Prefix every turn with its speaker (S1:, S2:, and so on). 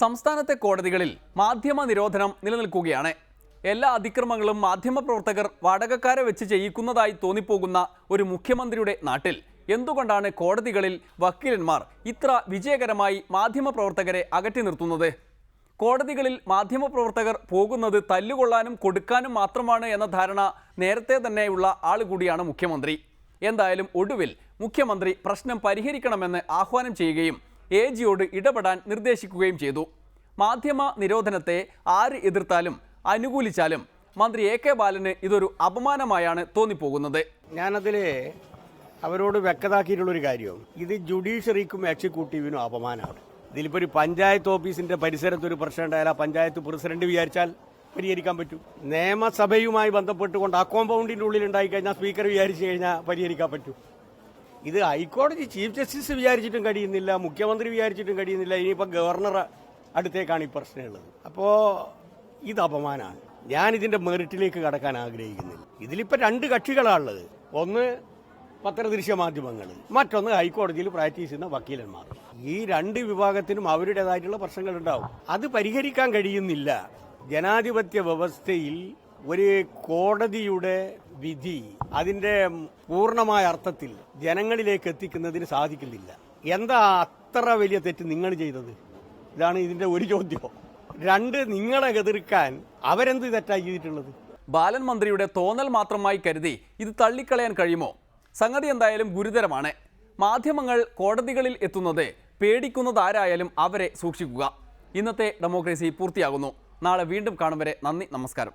S1: സംസ്ഥാനത്തെ കോടതികളിൽ മാധ്യമ നിരോധനം നിലനിൽക്കുകയാണ്. എല്ലാ അതിക്രമങ്ങളും മാധ്യമപ്രവർത്തകർ വാടകക്കാരെ വെച്ച് ചെയ്യിക്കുന്നതായി തോന്നിപ്പോകുന്ന ഒരു മുഖ്യമന്ത്രിയുടെ നാട്ടിൽ എന്തുകൊണ്ടാണ് കോടതികളിൽ വക്കീലന്മാർ ഇത്ര വിജയകരമായി മാധ്യമപ്രവർത്തകരെ അകറ്റി നിർത്തുന്നത്? കോടതികളിൽ മാധ്യമപ്രവർത്തകർ പോകുന്നത് തല്ലുകൊള്ളാനും കൊടുക്കാനും മാത്രമാണ് എന്ന ധാരണ നേരത്തെ തന്നെയുള്ള ആൾ കൂടിയാണ് മുഖ്യമന്ത്രി. എന്തായാലും ഒടുവിൽ മുഖ്യമന്ത്രി പ്രശ്നം പരിഹരിക്കണമെന്ന് ആഹ്വാനം ചെയ്യുകയും AGയോട് ഇടപെടാൻ നിർദ്ദേശിക്കുകയും ചെയ്തു. മാധ്യമ നിരോധനത്തെ ആര് എതിർത്താലും അനുകൂലിച്ചാലും മന്ത്രി AK ബാലന് ഇതൊരു അപമാനമായാണ് തോന്നിപ്പോകുന്നത്.
S2: അവരോട് വ്യക്തമാക്കിയിട്ടുള്ളൊരു കാര്യം, ഇത് ജുഡീഷ്യറിക്കും എക്സിക്യൂട്ടീവിനും അപമാനമാണ്. ഇതിലിപ്പോൾ ഒരു പഞ്ചായത്ത് ഓഫീസിന്റെ പരിസരത്തൊരു പ്രശ്നം ഉണ്ടായാൽ ആ പഞ്ചായത്ത് പ്രസിഡന്റ് വിചാരിച്ചാൽ പരിഹരിക്കാൻ പറ്റും. നിയമസഭയുമായി ബന്ധപ്പെട്ടുകൊണ്ട് ആ കോമ്പൗണ്ടിന്റെ ഉള്ളിൽ ഉണ്ടായിക്കഴിഞ്ഞാൽ സ്പീക്കർ വിചാരിച്ചു കഴിഞ്ഞാൽ പരിഹരിക്കാൻ പറ്റും. ഇത് ഹൈക്കോടതി ചീഫ് ജസ്റ്റിസ് വിചാരിച്ചിട്ടും കഴിയുന്നില്ല, മുഖ്യമന്ത്രി വിചാരിച്ചിട്ടും കഴിയുന്നില്ല, ഇനിയിപ്പോൾ ഗവർണർ അടുത്തേക്കാണ് ഈ പ്രശ്നമുള്ളത്. അപ്പോൾ ഇത് അപമാനമാണ്. ഞാനിതിന്റെ മെറിറ്റിലേക്ക് കടക്കാൻ ആഗ്രഹിക്കുന്നില്ല. ഇതിലിപ്പോൾ രണ്ട് കക്ഷികളാണുള്ളത്. ഒന്ന് പത്രദൃശ്യ മാധ്യമങ്ങൾ, മറ്റൊന്ന് ഹൈക്കോടതിയിൽ പ്രാക്ടീസ് ചെയ്യുന്ന വക്കീലന്മാർ. ഈ രണ്ട് വിഭാഗത്തിനും അവരുടേതായിട്ടുള്ള പ്രശ്നങ്ങൾ ഉണ്ടാവും. അത് പരിഹരിക്കാൻ കഴിയുന്നില്ല. ജനാധിപത്യ വ്യവസ്ഥയിൽ ഒരു കോടതിയുടെ വിധി അതിന്റെ പൂർണ്ണമായ അർത്ഥത്തിൽ ജനങ്ങളിലേക്ക് എത്തിക്കുന്നതിന് സാധിക്കുന്നില്ല. എന്താ അത്ര വലിയ തെറ്റ് നിങ്ങൾ ചെയ്തത്? ഇതാണ് ഇതിന്റെ ഒരു ചോദ്യം. രണ്ട്, നിങ്ങളെ എതിർക്കാൻ അവരെന്ത് തെറ്റായി ചെയ്തിട്ടുള്ളത്?
S1: ബാലൻ മന്ത്രിയുടെ തോന്നൽ മാത്രമായി കരുതി ഇത് തള്ളിക്കളയാൻ കഴിയുമോ? സംഗതി എന്തായാലും ഗുരുതരമാണ്. മാധ്യമങ്ങൾ കോടതികളിൽ എത്തുന്നത് പേടിക്കുന്നതാരായാലും അവരെ സൂക്ഷിക്കുക. ഇന്നത്തെ ഡെമോക്രസി പൂർത്തിയാകുന്നു. നാളെ വീണ്ടും കാണും വരെ നന്ദി, നമസ്കാരം.